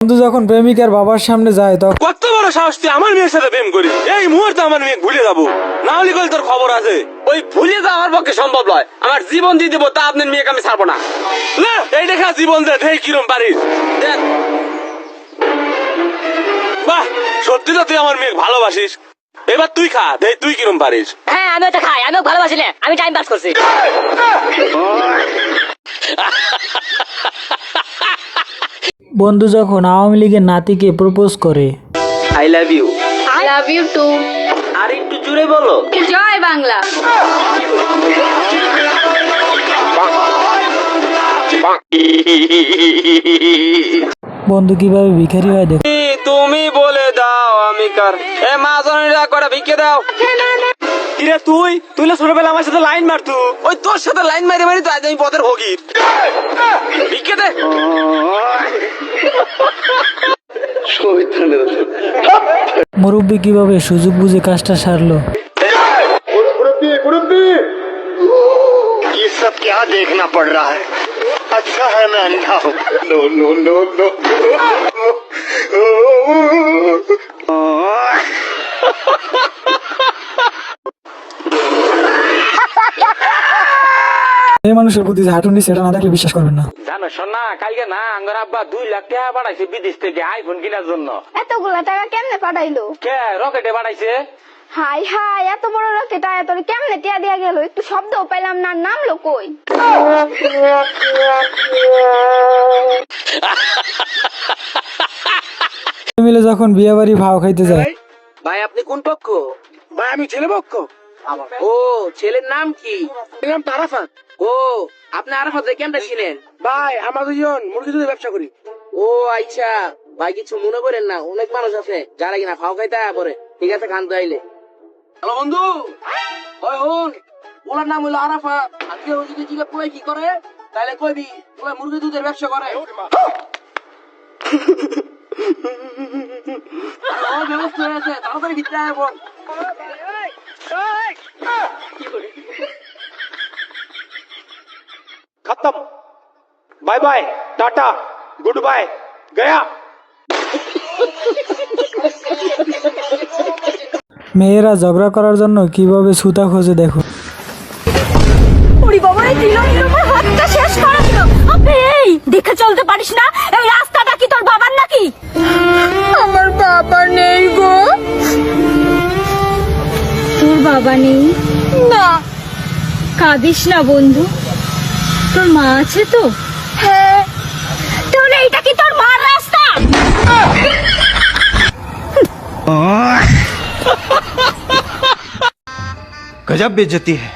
বন্ধু যখন প্রেমিকার বাবার সামনে যায় তখন কত বড় সাহস তুই আমার মেয়ের সাথে প্রেম করি? এই মুহূর্তে আমার মেয়ে ভুলে যাবো, না হলে কল তোর খবর আছে। ওই ভুলে যাওয়া আমার পক্ষে সম্ভব নয়। আমার জীবন দিয়ে দেবো, তা আপনার মেয়েকে আমি ছাড়বো না। না এই দেখা জীবন দে, দেখ কিরম পারিস। দেখ, বাহ, সত্যি তো তুই আমার মেয়ে ভালোবাসিস। এবার তুই খা, দেখ তুই কিরম পারিস। হ্যাঁ আমি ওটা খাই, আমিও ভালোবাসি না, আমি টাইম পাস করছি। বন্ধু যখন আওয়ামী লীগের নাতিকে প্রপোজ করে। I love you. I love you too. আর একটু জোরে বলো। জয় বাংলা। বন্ধু কিভাবে ভিখারি হয় দেখো। তুমি বলে দাও আমি কার। এ মা জননীরা কটা ভিক্ষে দাও। কিরে তুই তুই না ছোটবেলা আমার সাথে লাইন মারতু। ওই তোর সাথে লাইন মারি মারি তো আজ আমি পথের ভোগীর। ভিক্ষে দে। মুরব্বী কিভাবে সুযোগ বুঝে কাজটা সারলো। ये सब क्या देखना पड़ रहा है? अच्छा है मैं अंधा हूँ। No no no no. এই মানুষের প্রতি যে হাঁটুনি সেটা না দেখলে বিশ্বাস করবেন না। জানো সোনা, কালকে না আঙ্গর আব্বা 2 লাখ টাকা পাঠাইছে বিদেশ থেকে আইফোন কেনার জন্য। এতগুলা টাকা কেমনে পাঠাইলো? কে রকেটে পাঠাইছে? হাই হাই, এত বড় রকেট এত কেমনে টিয়া দিয়া গেল? একটু শব্দও পাইলাম না, নামলো কই? মিলে যখন বিয়ে বাড়ি ভাও খাইতে যায়। ভাই আপনি কোন পক্ষ? ভাই আমি ছেলে পক্ষ। ও ছেলের নাম কি? নাম আরাফাত। ও আপনি আরাফাত ভাই কেমন ছিলেন? ভাই আমরা দুজন মুরগি দুধের ব্যবসা করি। ও আচ্ছা ভাই, কিছু মনে করেন না, অনেক মানুষ আছে যারা কিনা খাও খাইতে পরে। ঠিক আছে, খান তো আইলে। হ্যালো বন্ধু, ওই হন ওনার নাম হলো আরাফাত। আজকে ও যদি জিজ্ঞাসা করে কি করে, তাহলে কইবি ওই মুরগি দুধের ব্যবসা করে। ও ব্যবস্থা হয়েছে, তাড়াতাড়ি ভিতরে আয় বোন। खत्म, bye bye, tata, good bye, गया। মেয়েরা ঝগড়া করার জন্য কিভাবে সুতা খোঁজে দেখো। ওরে বাবা, এই দিল আমার হাতটা শেষ করে দিল। আপনি এই দেখে চলতে পারিস না? এই রাস্তাটা কি তোর বাবার নাকি? আমার বাবা নেই গো। তোর বাবা নেই? না। কাঁদিস না বন্ধু, তোর মা আছে তো? হ্যাঁ। তাহলে এইটা কি তোর মার রাস্তা? गजब बेइज्जती है।